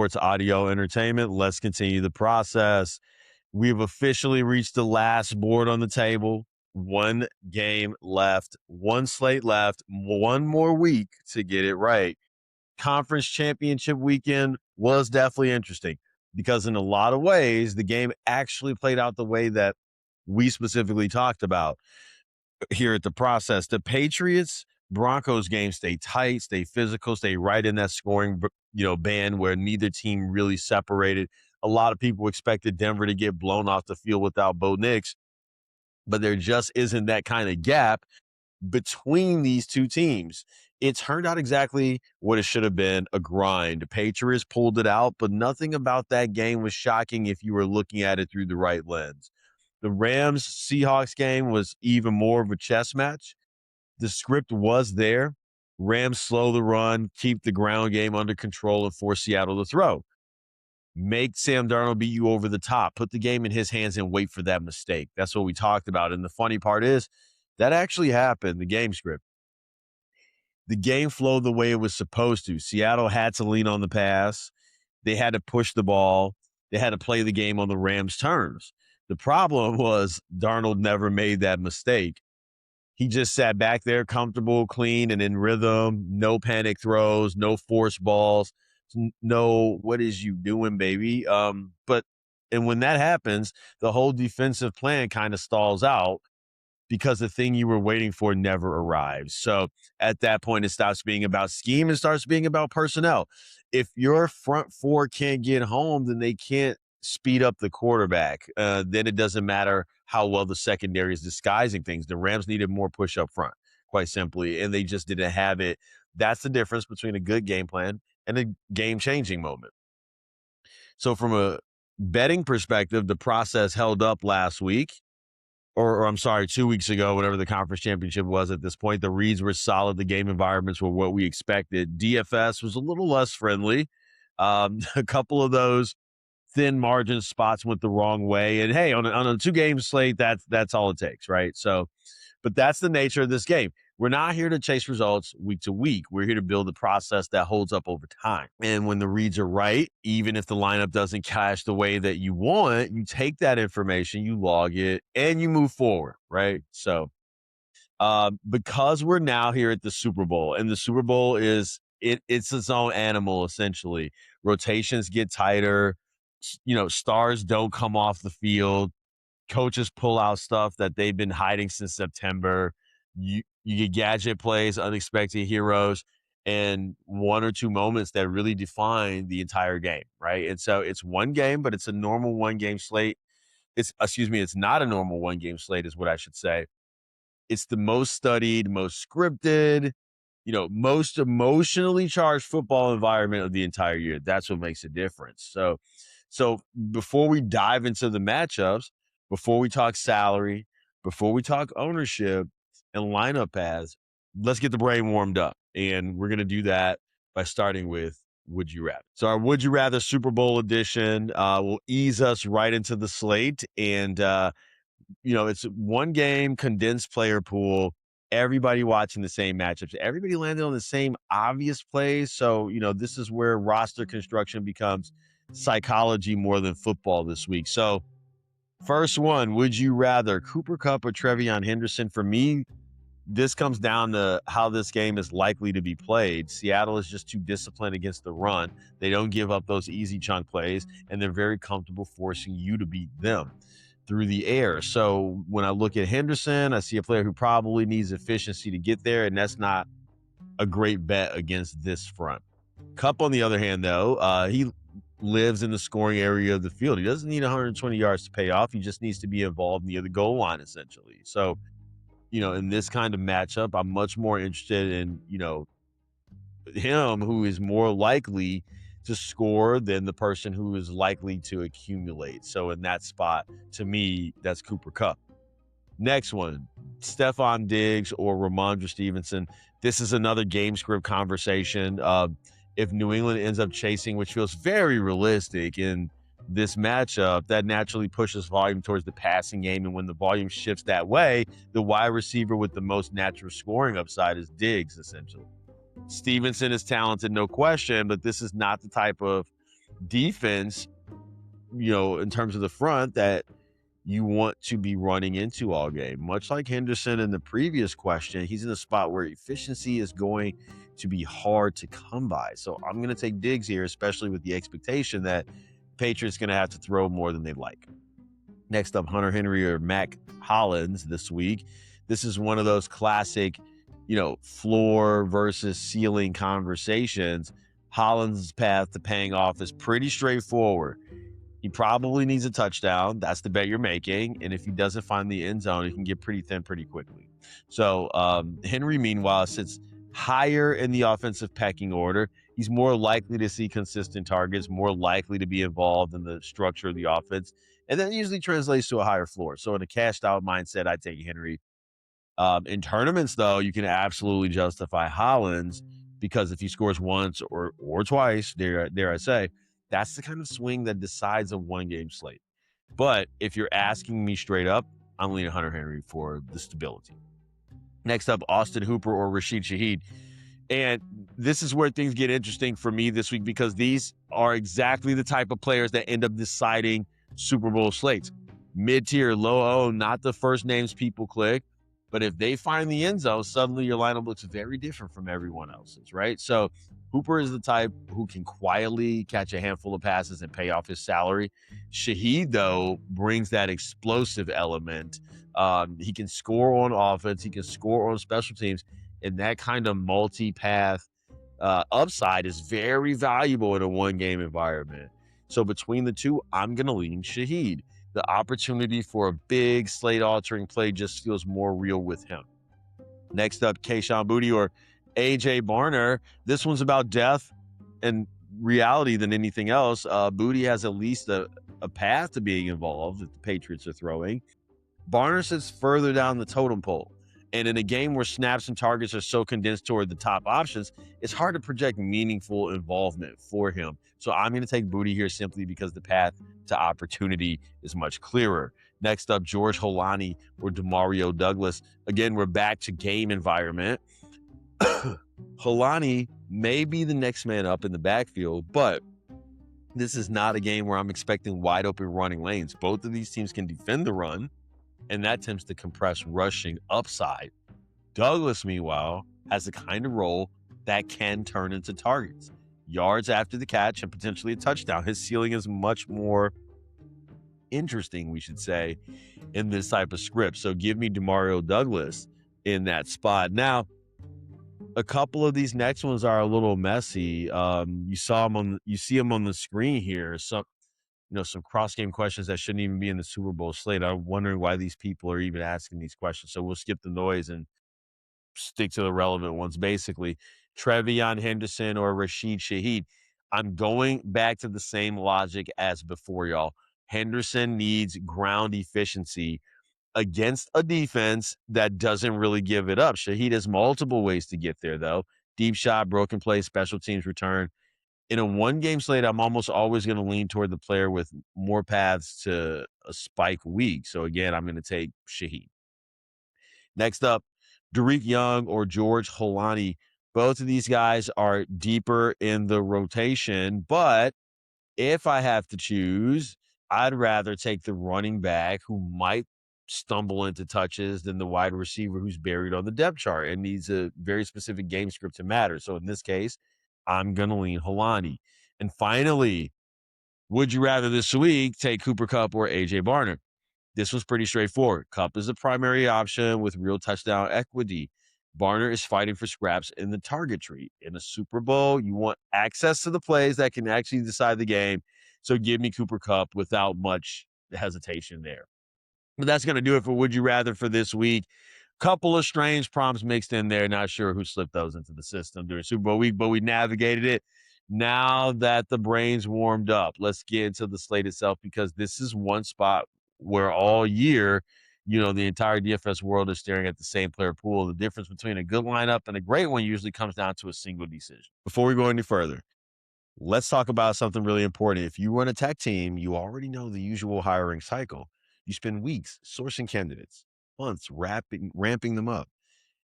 Sports Audio Entertainment. Let's continue the process. We've officially reached the last board on the table. One game left, one slate left, one more week to get it right. Conference championship weekend was definitely interesting because in a lot of ways, the game actually played out the way that we specifically talked about here at the process. The Patriots Broncos game stay tight, stay physical, stay right in that scoring band where neither team really separated. A lot of people expected Denver to get blown off the field without Bo Nix, but there just isn't that kind of gap between these two teams. It turned out exactly what it should have been, a grind. The Patriots pulled it out, but nothing about that game was shocking if you were looking at it through the right lens. The Rams-Seahawks game was even more of a chess match. The script was there. Rams slow the run, keep the ground game under control, and force Seattle to throw. Make Sam Darnold beat you over the top. Put the game in his hands and wait for that mistake. That's what we talked about. And the funny part is that actually happened, the game script. The game flowed the way it was supposed to. Seattle had to lean on the pass. They had to push the ball. They had to play the game on the Rams' terms. The problem was Darnold never made that mistake. He just sat back there comfortable, clean, and in rhythm. No panic throws, no forced balls, no what is you doing, baby? And when that happens, the whole defensive plan kind of stalls out because the thing you were waiting for never arrives. So at that point, it stops being about scheme and starts being about personnel. If your front four can't get home, then they can't speed up the quarterback. Then it doesn't matter how well the secondary is disguising things. The Rams needed more push up front, quite simply, and they just didn't have it. That's the difference between a good game plan and a game-changing moment. So from a betting perspective, the process held up last week. Or I'm sorry, 2 weeks ago, whatever the conference championship was at this point. The reads were solid. The game environments were what we expected. DFS was a little less friendly. A couple of those thin margin spots went the wrong way. And hey, on a 2-game slate, that's all it takes, right? So, but that's the nature of this game. We're not here to chase results week to week. We're here to build a process that holds up over time. And when the reads are right, even if the lineup doesn't cash the way that you want, you take that information, you log it, and you move forward, right? So because we're now here at the Super Bowl, and the Super Bowl it's its own animal, essentially. Rotations get tighter. Stars don't come off the field. Coaches pull out stuff that they've been hiding since September. You get gadget plays, unexpected heroes, and one or two moments that really define the entire game, right? And so it's one game, but it's a normal one-game slate. It's not a normal one-game slate is what I should say. It's the most studied, most scripted, most emotionally charged football environment of the entire year. That's what makes a difference. So before we dive into the matchups, before we talk salary, before we talk ownership and lineup paths, let's get the brain warmed up. And we're going to do that by starting with Would You Rather. So our Would You Rather Super Bowl edition will ease us right into the slate. And, it's one game, condensed player pool, everybody watching the same matchups. Everybody landed on the same obvious plays. So, this is where roster construction becomes psychology more than football this week. So first one, would you rather Cooper Kupp or Trevion Henderson? For me, this comes down to how this game is likely to be played. Seattle is just too disciplined against the run. They don't give up those easy chunk plays, and they're very comfortable forcing you to beat them through the air. So when I look at Henderson, I see a player who probably needs efficiency to get there, and that's not a great bet against this front. Kupp, on the other hand, though, he lives in the scoring area of the field. He doesn't need 120 yards to pay off. He just needs to be involved near the goal line, essentially. So, in this kind of matchup, I'm much more interested in, him who is more likely to score than the person who is likely to accumulate. So in that spot, to me, that's Cooper Kupp. Next one, Stephon Diggs or Ramondre Stevenson. This is another game script conversation. If New England ends up chasing, which feels very realistic in this matchup, that naturally pushes volume towards the passing game. And when the volume shifts that way, the wide receiver with the most natural scoring upside is Diggs, essentially. Stevenson is talented, no question, but this is not the type of defense, in terms of the front that you want to be running into all game. Much like Henderson in the previous question, he's in a spot where efficiency is going to be hard to come by. So I'm going to take Diggs here, especially with the expectation that Patriots going to have to throw more than they like. Next up, Hunter Henry or Mac Hollins this week. This is one of those classic, floor versus ceiling conversations. Hollins' path to paying off is pretty straightforward. He probably needs a touchdown. That's the bet you're making. And if he doesn't find the end zone, it can get pretty thin pretty quickly. So Henry, meanwhile, sits higher in the offensive pecking order. He's more likely to see consistent targets, more likely to be involved in the structure of the offense. And that usually translates to a higher floor. So in a cashed out mindset, I'd take Henry. In tournaments, though, you can absolutely justify Hollins because if he scores once or twice, dare I say, that's the kind of swing that decides a one-game slate. But if you're asking me straight up, I'm leaning Hunter Henry for the stability. Next up, Austin Hooper or Rashid Shaheed. And this is where things get interesting for me this week because these are exactly the type of players that end up deciding Super Bowl slates. Mid-tier, low-O, not the first names people click. But if they find the end zone, suddenly your lineup looks very different from everyone else's, right? So Hooper is the type who can quietly catch a handful of passes and pay off his salary. Shaheed, though, brings that explosive element. He can score on offense. He can score on special teams. And that kind of multi-path upside is very valuable in a one-game environment. So between the two, I'm going to lean Shaheed. The opportunity for a big slate-altering play just feels more real with him. Next up, Kayshon Boutte or A.J. Barner. This one's about death and reality than anything else. Boutte has at least a path to being involved if the Patriots are throwing. Barner sits further down the totem pole. And in a game where snaps and targets are so condensed toward the top options, it's hard to project meaningful involvement for him. So I'm going to take Boutte here simply because the path to opportunity is much clearer. Next up, George Holani or Demario Douglas. Again, we're back to game environment. Holani may be the next man up in the backfield, but this is not a game where I'm expecting wide open running lanes. Both of these teams can defend the run, and that tends to compress rushing upside. Douglas, meanwhile, has the kind of role that can turn into targets, yards after the catch, and potentially a touchdown. His ceiling is much more interesting, we should say, in this type of script. So give me Demario Douglas in that spot. Now, a couple of these next ones are a little messy. You see them on the screen here. Some cross game questions that shouldn't even be in the Super Bowl slate. I'm wondering why these people are even asking these questions. So we'll skip the noise and stick to the relevant ones. Basically, Trevion Henderson or Rashid Shaheed. I'm going back to the same logic as before, y'all. Henderson needs ground efficiency against a defense that doesn't really give it up. Shaheed has multiple ways to get there, though. Deep shot, broken play, special teams return. In a one-game slate, I'm almost always going to lean toward the player with more paths to a spike week. So, again, I'm going to take Shaheed. Next up, Derek Young or George Holani. Both of these guys are deeper in the rotation, but if I have to choose, I'd rather take the running back who might stumble into touches than the wide receiver who's buried on the depth chart and needs a very specific game script to matter. So in this case, I'm going to lean Holani. And finally, would you rather this week take Cooper Kupp or A.J. Barner? This was pretty straightforward. Kupp is the primary option with real touchdown equity. Barner is fighting for scraps in the target tree. In a Super Bowl, you want access to the plays that can actually decide the game. So give me Cooper Kupp without much hesitation there. But that's going to do it for Would You Rather for this week. Couple of strange prompts mixed in there. Not sure who slipped those into the system during Super Bowl week, but we navigated it. Now that the brain's warmed up, let's get into the slate itself because this is one spot where all year, the entire DFS world is staring at the same player pool. The difference between a good lineup and a great one usually comes down to a single decision. Before we go any further, let's talk about something really important. If you run a tech team, you already know the usual hiring cycle. You spend weeks sourcing candidates, months ramping them up.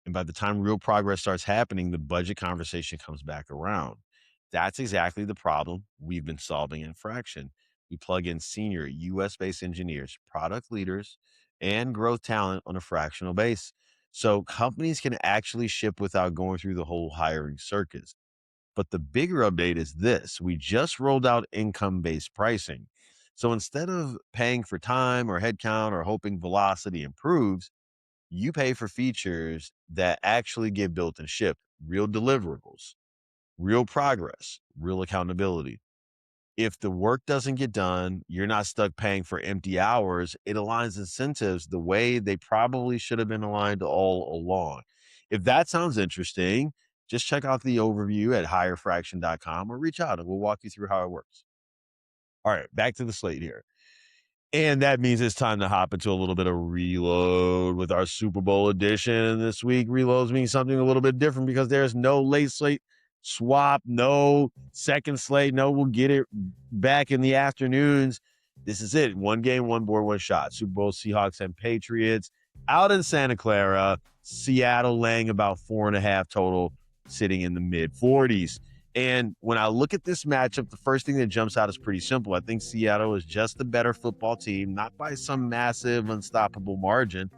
And by the time real progress starts happening, the budget conversation comes back around. That's exactly the problem we've been solving in Fraction. We plug in senior US-based engineers, product leaders, and growth talent on a fractional base. So companies can actually ship without going through the whole hiring circus. But the bigger update is this: we just rolled out income based pricing. So instead of paying for time or headcount or hoping velocity improves, you pay for features that actually get built and shipped, real deliverables, real progress, real accountability. If the work doesn't get done, you're not stuck paying for empty hours. It aligns incentives the way they probably should have been aligned all along. If that sounds interesting, just check out the overview at hirefraction.com or reach out and we'll walk you through how it works. All right, back to the slate here. And that means it's time to hop into a little bit of reload with our Super Bowl edition. This week, reloads means something a little bit different because there's no late slate swap, no second slate. No, we'll get it back in the afternoons. This is it. One game, one board, one shot. Super Bowl Seahawks and Patriots out in Santa Clara. Seattle laying about 4.5 total, sitting in the mid 40s. And when I look at this matchup, the first thing that jumps out is pretty simple. I think Seattle is just a better football team, not by some massive, unstoppable margin,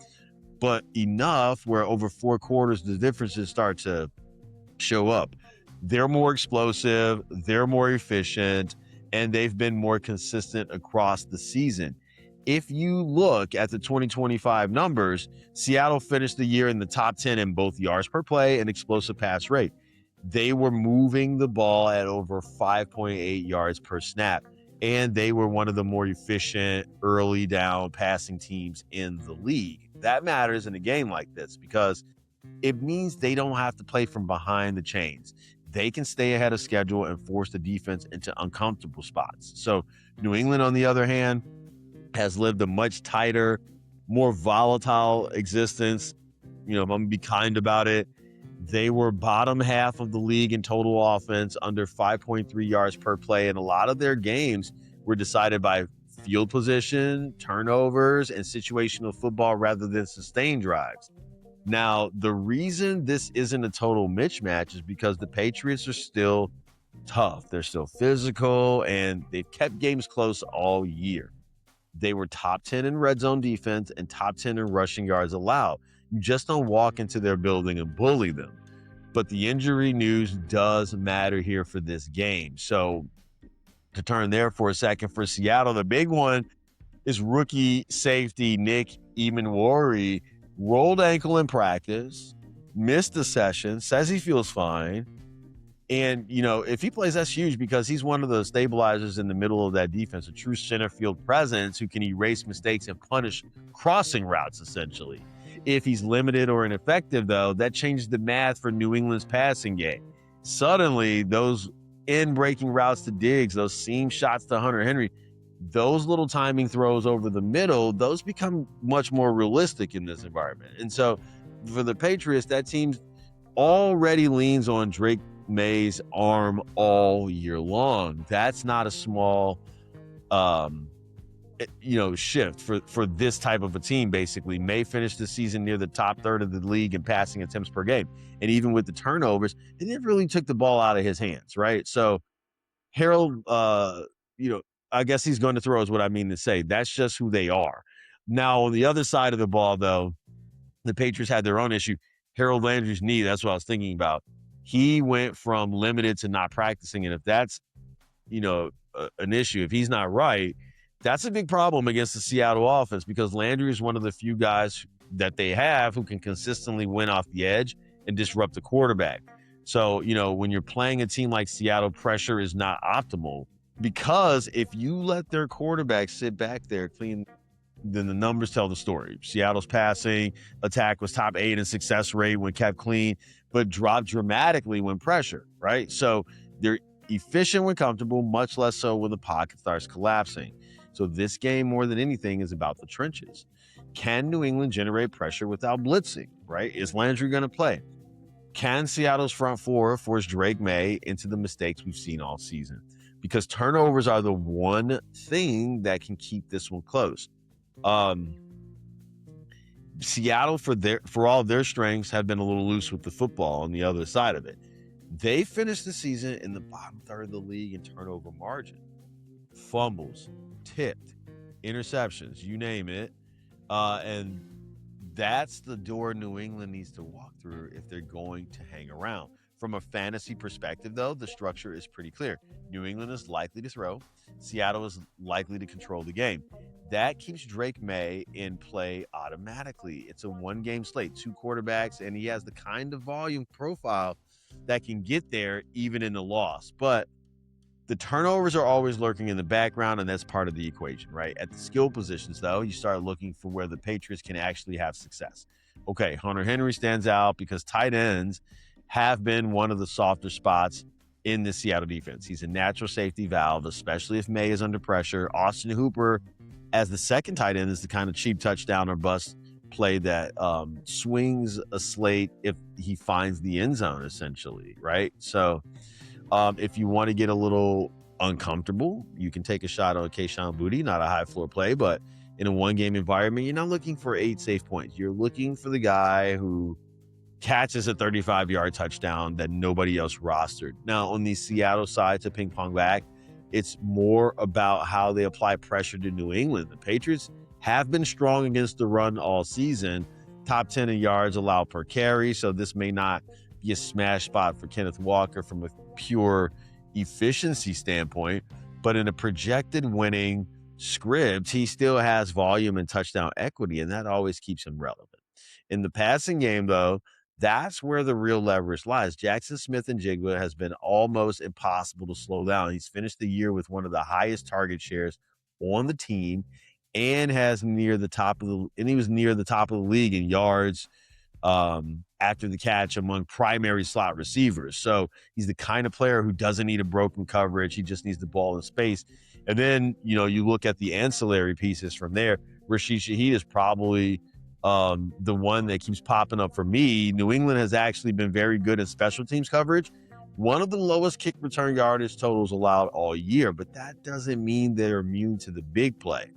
but enough where over 4 quarters, the differences start to show up. They're more explosive, they're more efficient, and they've been more consistent across the season. If you look at the 2025 numbers, Seattle finished the year in the top 10 in both yards per play and explosive pass rate. They were moving the ball at over 5.8 yards per snap, and they were one of the more efficient early down passing teams in the league. That matters in a game like this because it means they don't have to play from behind the chains. They can stay ahead of schedule and force the defense into uncomfortable spots. So New England, on the other hand, has lived a much tighter, more volatile existence. If I'm going to be kind about it, they were bottom half of the league in total offense, under 5.3 yards per play. And a lot of their games were decided by field position, turnovers, and situational football rather than sustained drives. Now, the reason this isn't a total mismatch is because the Patriots are still tough. They're still physical, and they've kept games close all year. They were top 10 in red zone defense and top 10 in rushing yards allowed. You just don't walk into their building and bully them. But the injury news does matter here for this game. So to turn there for a second for Seattle, the big one is rookie safety Nick Emanwari. Rolled ankle in practice, missed a session, says he feels fine. And, if he plays, that's huge because he's one of the stabilizers in the middle of that defense, a true center field presence who can erase mistakes and punish crossing routes, essentially. If he's limited or ineffective, though, that changes the math for New England's passing game. Suddenly, those in-breaking routes to Diggs, those seam shots to Hunter Henry, those little timing throws over the middle, those become much more realistic in this environment. And so for the Patriots, that team already leans on Drake May's arm all year long. That's not a small shift for this type of a team. Basically, May finished the season near the top third of the league in passing attempts per game. And even with the turnovers, they never really took the ball out of his hands, right? So Harold, I guess he's going to throw is what I mean to say. That's just who they are. Now, on the other side of the ball, though, the Patriots had their own issue. Harold Landry's knee, that's what I was thinking about. He went from limited to not practicing. And if that's, an issue, if he's not right, that's a big problem against the Seattle offense because Landry is one of the few guys that they have who can consistently win off the edge and disrupt the quarterback. So, when you're playing a team like Seattle, pressure is not optimal because if you let their quarterback sit back there clean, then the numbers tell the story. Seattle's passing attack was top 8 in success rate when kept clean, but dropped dramatically when pressured, right? So they're efficient when comfortable, much less so when the pocket starts collapsing. So this game, more than anything, is about the trenches. Can New England generate pressure without blitzing, right? Is Landry going to play? Can Seattle's front four force Drake Maye into the mistakes we've seen all season? Because turnovers are the one thing that can keep this one close. Seattle, for all their strengths, have been a little loose with the football on the other side of it. They finished the season in the bottom third of the league in turnover margin. Fumbles, tipped, interceptions, you name it. And that's the door New England needs to walk through if they're going to hang around. From a fantasy perspective, though, the structure is pretty clear. New England is likely to throw, Seattle is likely to control the game. That keeps Drake May in play automatically. It's a one-game slate, two quarterbacks, and he has the kind of volume profile that can get there even in the loss. But the turnovers are always lurking in the background, and that's part of the equation, right? At the skill positions, though, you start looking for where the Patriots can actually have success. Okay, Hunter Henry stands out because tight ends have been one of the softer spots in the Seattle defense. He's a natural safety valve, especially if May is under pressure. Austin Hooper, as the second tight end, is the kind of cheap touchdown or bust play that swings a slate if he finds the end zone, essentially, right? So if you want to get a little uncomfortable, you can take a shot on Kayshon Boutte, not a high floor play, but in a one-game environment, you're not looking for 8 safe points. You're looking for the guy who catches a 35-yard touchdown that nobody else rostered. Now, on the Seattle side, to ping pong back, it's more about how they apply pressure to New England. The Patriots have been strong against the run all season, top 10 in yards allowed per carry, so this may not be a smash spot for Kenneth Walker from a pure efficiency standpoint, but in a projected winning script, he still has volume and touchdown equity, and that always keeps him relevant. In the passing game, though, that's where the real leverage lies. Jackson Smith-Njigba has been almost impossible to slow down. He's finished the year with one of the highest target shares on the team and he was near the top of the league in yards after the catch among primary slot receivers. So he's the kind of player who doesn't need a broken coverage. He just needs the ball in space. And then, you look at the ancillary pieces from there. Rashid Shaheed is probably the one that keeps popping up for me. New England has actually been very good at special teams coverage. One of the lowest kick return yardage totals allowed all year, but that doesn't mean they're immune to the big play.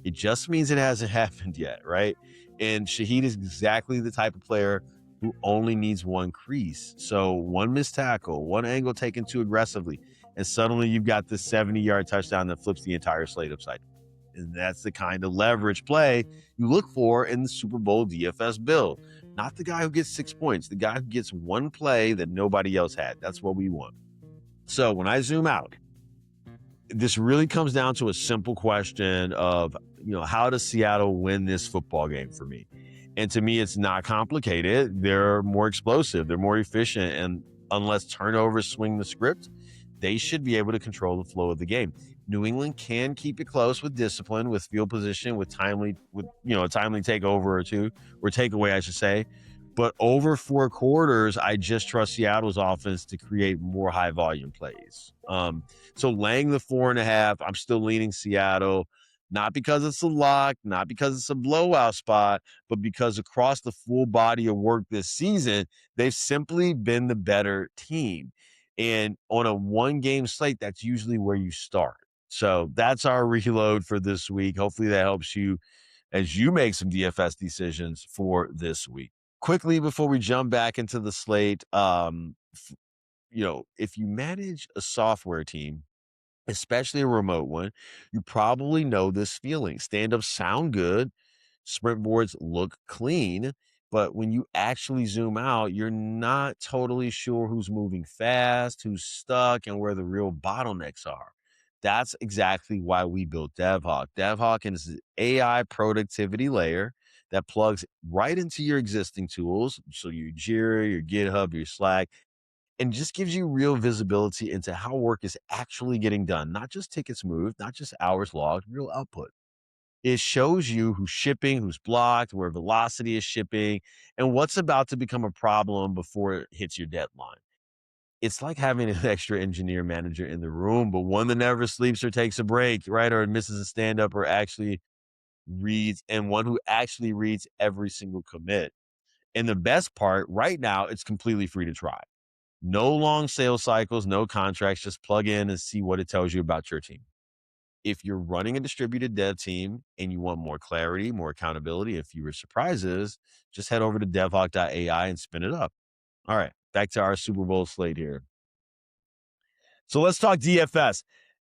It just means it hasn't happened yet, right? And Shaheed is exactly the type of player who only needs one crease. So one missed tackle, one angle taken too aggressively, and suddenly you've got this 70-yard touchdown that flips the entire slate upside down. And that's the kind of leverage play you look for in the Super Bowl DFS build. Not the guy who gets 6 points, the guy who gets one play that nobody else had. That's what we want. So when I zoom out, this really comes down to a simple question of, how does Seattle win this football game for me? And to me, it's not complicated. They're more explosive. They're more efficient. And unless turnovers swing the script, they should be able to control the flow of the game. New England can keep it close with discipline, with field position, with a timely takeover or two, or takeaway, I should say. But over 4 quarters, I just trust Seattle's offense to create more high volume plays. So laying the 4.5, I'm still leaning Seattle, not because it's a lock, not because it's a blowout spot, but because across the full body of work this season, they've simply been the better team. And on a one-game slate, that's usually where you start. So that's our reload for this week. Hopefully that helps you as you make some DFS decisions for this week. Quickly, before we jump back into the slate, if you manage a software team, especially a remote one, you probably know this feeling. Stand-ups sound good, sprint boards look clean, but when you actually zoom out, you're not totally sure who's moving fast, who's stuck, and where the real bottlenecks are. That's exactly why we built DevHawk. DevHawk is an AI productivity layer that plugs right into your existing tools. So your Jira, your GitHub, your Slack, and just gives you real visibility into how work is actually getting done. Not just tickets moved, not just hours logged, real output. It shows you who's shipping, who's blocked, where velocity is shipping, and what's about to become a problem before it hits your deadline. It's like having an extra engineer manager in the room, but one that never sleeps or takes a break, right? Or misses a stand-up or actually reads, and one who actually reads every single commit. And the best part, right now, it's completely free to try. No long sales cycles, no contracts, just plug in and see what it tells you about your team. If you're running a distributed dev team and you want more clarity, more accountability, and fewer surprises, just head over to devhawk.ai and spin it up. All right, back to our Super Bowl slate here. So let's talk DFS.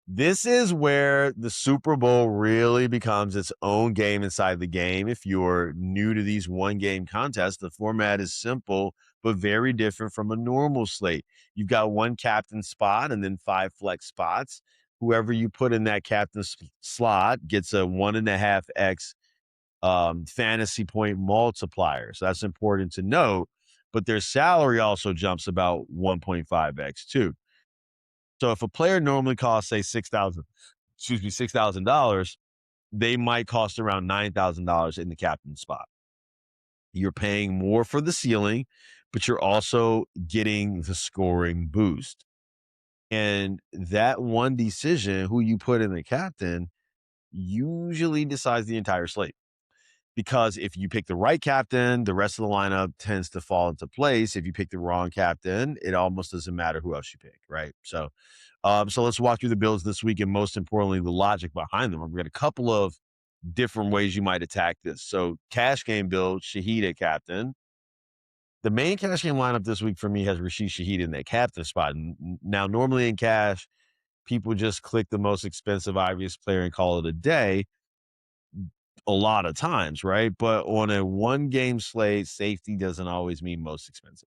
This is where the Super Bowl really becomes its own game inside the game. If you're new to these one game contests, the format is simple, but very different from a normal slate. You've got one captain spot and then 5 flex spots. Whoever you put in that captain slot gets a 1.5x fantasy point multiplier. So that's important to note. But their salary also jumps about 1.5x too. So if a player normally costs, say, $6,000, they might cost around $9,000 in the captain spot. You're paying more for the ceiling, but you're also getting the scoring boost. And that one decision, who you put in the captain, usually decides the entire slate. Because if you pick the right captain, the rest of the lineup tends to fall into place. If you pick the wrong captain, it almost doesn't matter who else you pick, right? So let's walk through the builds this week, and most importantly, the logic behind them. We've got a couple of different ways you might attack this. So cash game build, Shaheed at captain. The main cash game lineup this week for me has Rashid Shaheed in that captain spot. Now, normally in cash, people just click the most expensive, obvious player and call it a day a lot of times, right? But on a one game slate, safety doesn't always mean most expensive.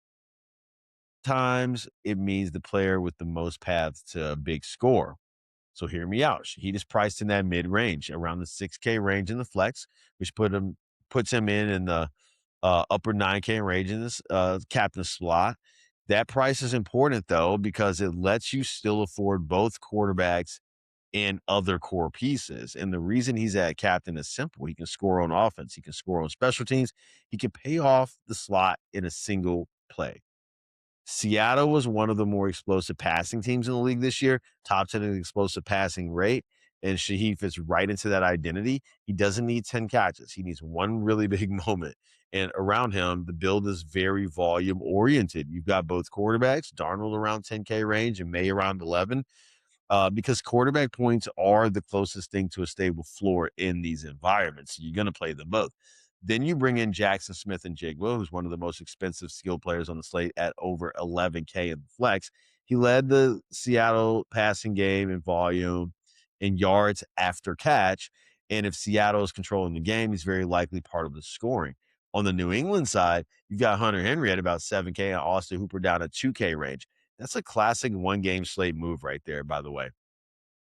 Times it means the player with the most paths to a big score. So hear me out. He is priced in that mid range, around the 6K range in the flex, which puts him in the upper 9K range in this captain slot. That price is important though because it lets you still afford both quarterbacks and other core pieces. And the reason he's at captain is simple. He can score on offense. He can score on special teams. He can pay off the slot in a single play. Seattle was one of the more explosive passing teams in the league this year, top 10 in explosive passing rate. And Shaheed fits right into that identity. He doesn't need 10 catches. He needs one really big moment. And around him, the build is very volume oriented. You've got both quarterbacks, Darnold around 10K range and Maye around 11, because quarterback points are the closest thing to a stable floor in these environments. So you're going to play them both. Then you bring in Jackson Smith and Jigba, who's one of the most expensive skill players on the slate at over 11K in the flex. He led the Seattle passing game in volume and yards after catch. And if Seattle is controlling the game, he's very likely part of the scoring. On the New England side, you've got Hunter Henry at about 7K and Austin Hooper down at 2K range. That's a classic one game slate move right there, by the way.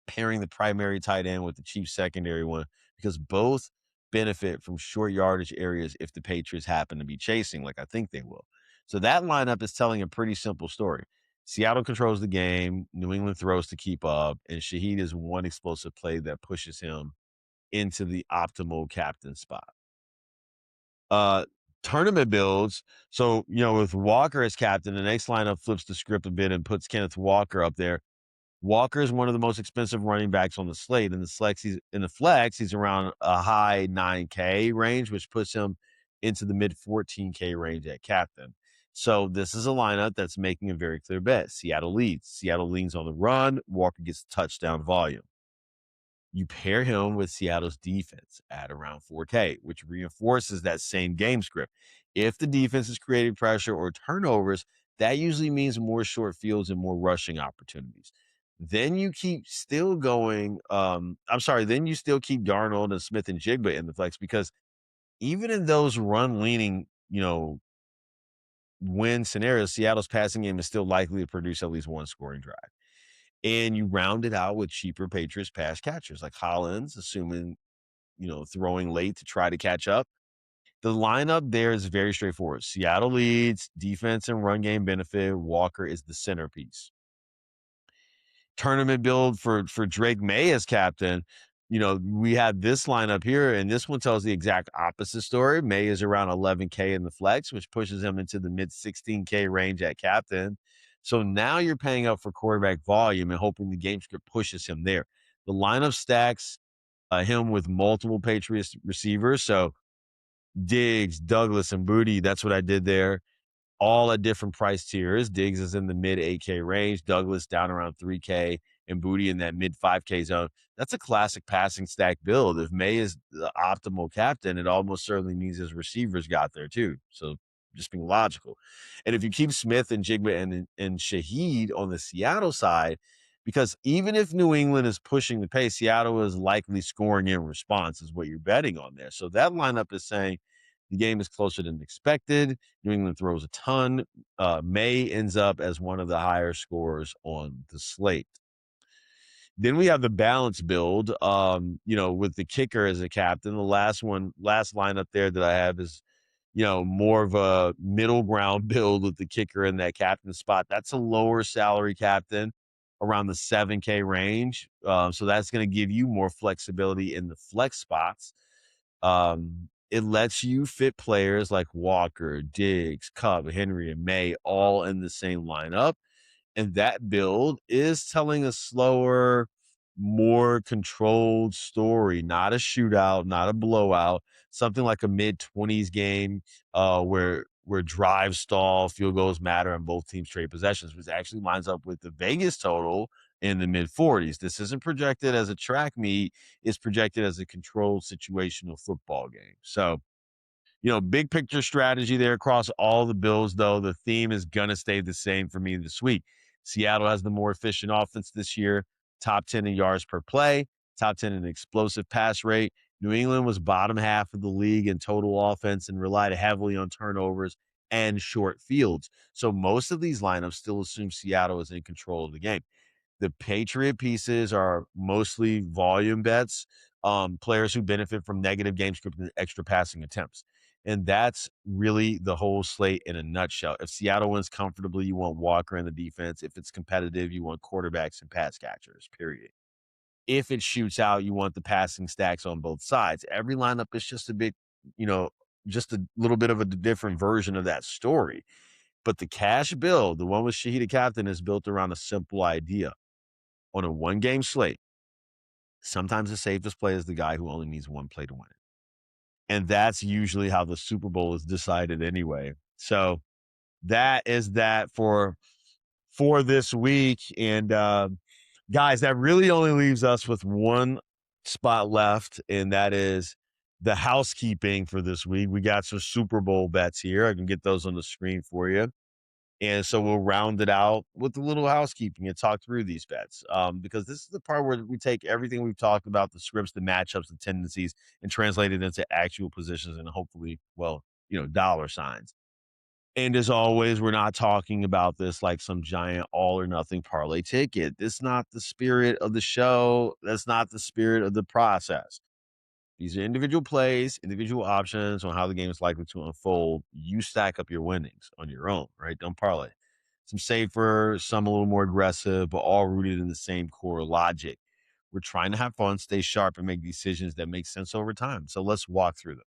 Pairing the primary tight end with the Chiefs secondary one, because both benefit from short yardage areas if the Patriots happen to be chasing, like I think they will. So that lineup is telling a pretty simple story. Seattle controls the game, New England throws to keep up, and Shaheed is one explosive play that pushes him into the optimal captain spot. Uh, Tournament builds. So, with Walker as captain, the next lineup flips the script a bit and puts Kenneth Walker up there. Walker is one of the most expensive running backs on the slate. In the flex, he's around a high 9K range, which puts him into the mid 14K range at captain. So this is a lineup that's making a very clear bet. Seattle leads. Seattle leans on the run. Walker gets touchdown volume. You pair him with Seattle's defense at around 4K, which reinforces that same game script. If the defense is creating pressure or turnovers, that usually means more short fields and more rushing opportunities. Then you keep still going. Then you still keep Darnold and Smith and Jigba in the flex, because even in those run leaning, win scenarios, Seattle's passing game is still likely to produce at least one scoring drive. And you round it out with cheaper Patriots pass catchers like Hollins, assuming, throwing late to try to catch up. The lineup there is very straightforward. Seattle leads, defense and run game benefit. Walker is the centerpiece. Tournament build for Drake Maye as captain. We have this lineup here, and this one tells the exact opposite story. Maye is around 11K in the flex, which pushes him into the mid 16K range at captain. So now you're paying up for quarterback volume and hoping the game script pushes him there. The lineup stacks him with multiple Patriots receivers. So Diggs, Douglas, and Booty. That's what I did there. All at different price tiers. Diggs is in the mid 8K range, Douglas down around 3K, and Booty in that mid 5K zone. That's a classic passing stack build. If Maye is the optimal captain, it almost certainly means his receivers got there too. So just being logical. And if you keep Smith and Jigba and Shaheed on the Seattle side, because even if New England is pushing the pace, Seattle is likely scoring in response, is what you're betting on there. So that lineup is saying the game is closer than expected. New England throws a ton. May ends up as one of the higher scorers on the slate. Then we have the balance build, with the kicker as a captain. The last lineup there that I have is, more of a middle ground build with the kicker in that captain spot. That's a lower salary captain around the 7K range. So that's going to give you more flexibility in the flex spots. It lets you fit players like Walker, Diggs, Cup, Henry, and May all in the same lineup. And that build is telling a slower, more controlled story, not a shootout, not a blowout, something like a mid-20s game where drives stall, field goals matter, and both teams trade possessions, which actually lines up with the Vegas total in the mid-40s. This isn't projected as a track meet. It's projected as a controlled situational football game. So, big picture strategy there across all the bills, though. The theme is going to stay the same for me this week. Seattle has the more efficient offense this year, top 10 in yards per play, top 10 in explosive pass rate. New England was bottom half of the league in total offense and relied heavily on turnovers and short fields. So most of these lineups still assume Seattle is in control of the game. The Patriot pieces are mostly volume bets, players who benefit from negative game script and extra passing attempts. And that's really the whole slate in a nutshell. If Seattle wins comfortably, you want Walker in the defense. If it's competitive, you want quarterbacks and pass catchers, period. If it shoots out, you want the passing stacks on both sides. Every lineup is just a bit, just a little bit of a different version of that story. But the cash build, the one with Shaheed captain, is built around a simple idea. On a one-game slate, sometimes the safest play is the guy who only needs one play to win it. And that's usually how the Super Bowl is decided anyway. So that is that for this week. And guys, that really only leaves us with one spot left, and that is the housekeeping for this week. We got some Super Bowl bets here. I can get those on the screen for you. And so we'll round it out with a little housekeeping and talk through these bets, because this is the part where we take everything we've talked about, the scripts, the matchups, the tendencies, and translate it into actual positions and hopefully, dollar signs. And as always, we're not talking about this like some giant all or nothing parlay ticket. This is not the spirit of the show. That's not the spirit of the process. These are individual plays, individual options on how the game is likely to unfold. You stack up your winnings on your own, right? Don't parlay. Some safer, some a little more aggressive, but all rooted in the same core logic. We're trying to have fun, stay sharp, and make decisions that make sense over time. So let's walk through them.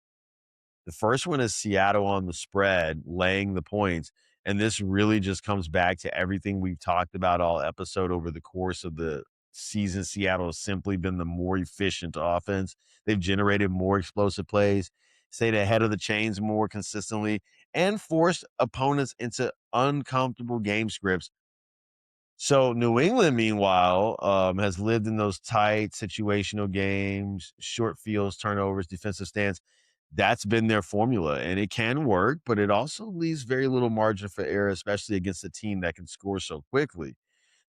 The first one is Seattle on the spread, laying the points. And this really just comes back to everything we've talked about all episode over the course of the season. Seattle has simply been the more efficient offense. They've generated more explosive plays, stayed ahead of the chains more consistently, and forced opponents into uncomfortable game scripts. So New England, meanwhile, has lived in those tight situational games, short fields, turnovers, defensive stands. That's been their formula, and it can work, but it also leaves very little margin for error, especially against a team that can score so quickly.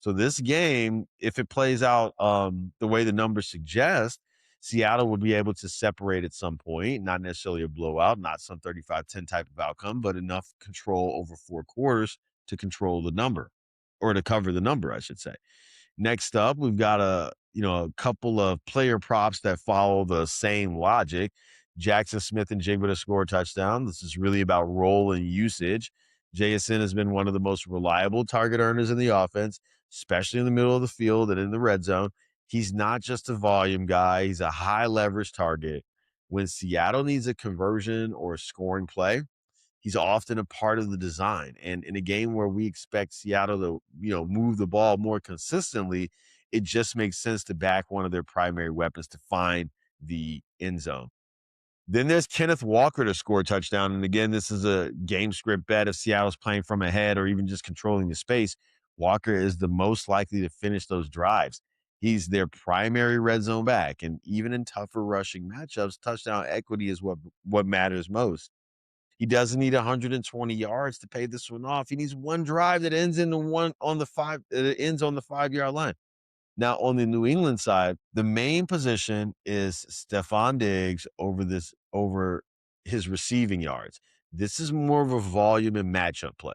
So this game, if it plays out the way the numbers suggest, Seattle would be able to separate at some point, not necessarily a blowout, not some 35-10 type of outcome, but enough control over 4 quarters to control the number, or to cover the number, I should say. Next up, we've got a couple of player props that follow the same logic. Jackson Smith and Jigba to score a touchdown. This is really about role and usage. JSN has been one of the most reliable target earners in the offense, especially in the middle of the field and in the red zone. He's not just a volume guy. He's a high leverage target. When Seattle needs a conversion or a scoring play, he's often a part of the design. And in a game where we expect Seattle to, move the ball more consistently, it just makes sense to back one of their primary weapons to find the end zone. Then there's Kenneth Walker to score a touchdown. And again, this is a game script bet. If Seattle's playing from ahead or even just controlling the space, Walker is the most likely to finish those drives. He's their primary red zone back. And even in tougher rushing matchups, touchdown equity is what matters most. He doesn't need 120 yards to pay this one off. He needs one drive that ends in the one on the five, that ends on the 5 yard line. Now, on the New England side, the main position is Stephon Diggs over his receiving yards. This is more of a volume and matchup play.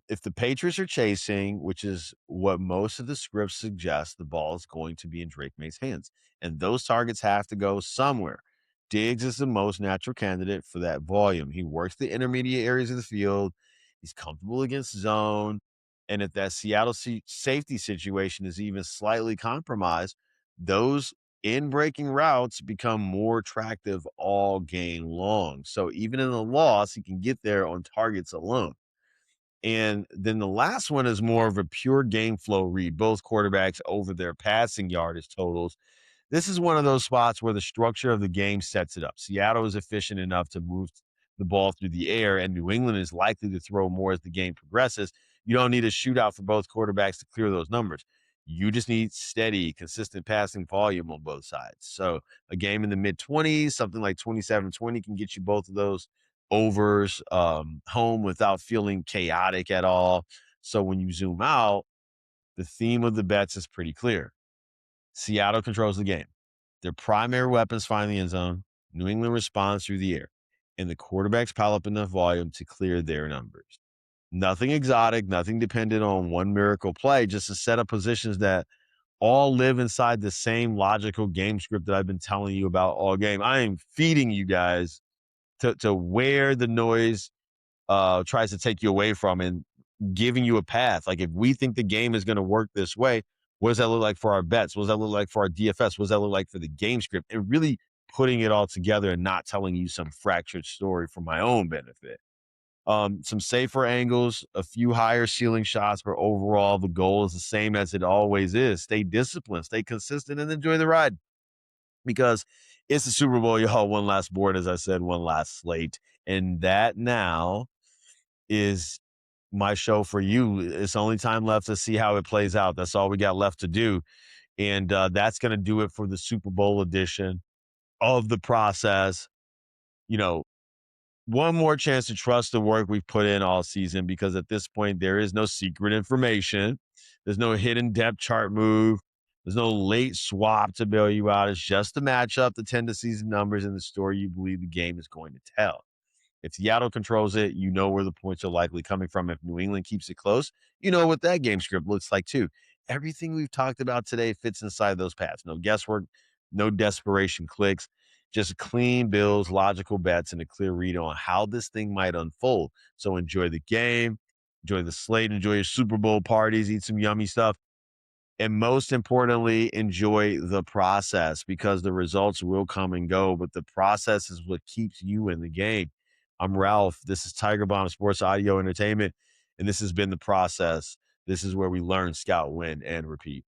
If the Patriots are chasing, which is what most of the scripts suggest, the ball is going to be in Drake May's hands. And those targets have to go somewhere. Diggs is the most natural candidate for that volume. He works the intermediate areas of the field. He's comfortable against zone. And if that Seattle safety situation is even slightly compromised, those in breaking routes become more attractive all game long. So even in a loss, he can get there on targets alone. And then the last one is more of a pure game flow read, both quarterbacks over their passing yardage totals. This is one of those spots where the structure of the game sets it up. Seattle is efficient enough to move the ball through the air, and New England is likely to throw more as the game progresses. You don't need a shootout for both quarterbacks to clear those numbers. You just need steady, consistent passing volume on both sides. So a game in the mid-20s, something like 27-20 can get you both of those overs home without feeling chaotic at all. So when you zoom out, the theme of the bets is pretty clear. Seattle controls the game. Their primary weapons find the end zone. New England responds through the air, and the quarterbacks pile up enough volume to clear their numbers. Nothing exotic, nothing dependent on one miracle play, just a set of positions that all live inside the same logical game script that I've been telling you about all game. I am feeding you guys to where the noise tries to take you away from and giving you a path. Like if we think the game is going to work this way, what does that look like for our bets? What does that look like for our DFS? What does that look like for the game script? And really putting it all together and not telling you some fractured story for my own benefit. Some safer angles, a few higher ceiling shots, but overall the goal is the same as it always is. Stay disciplined, stay consistent, and enjoy the ride. Because it's the Super Bowl, y'all. One last board, as I said, one last slate. And that now is my show for you. It's only time left to see how it plays out. That's all we got left to do. And that's going to do it for the Super Bowl edition of the process. You know, one more chance to trust the work we've put in all season, because at this point, there is no secret information. There's no hidden depth chart move. There's no late swap to bail you out. It's just the matchup, the tendencies and numbers, and the story you believe the game is going to tell. If Seattle controls it, you know where the points are likely coming from. If New England keeps it close, you know what that game script looks like too. Everything we've talked about today fits inside those paths. No guesswork, no desperation clicks, just clean bills, logical bets, and a clear read on how this thing might unfold. So enjoy the game, enjoy the slate, enjoy your Super Bowl parties, eat some yummy stuff. And most importantly, enjoy the process, because the results will come and go, but the process is what keeps you in the game. I'm Ralph. This is Tiger Bomb Sports Audio Entertainment, and this has been The Process. This is where we learn, scout, win, and repeat.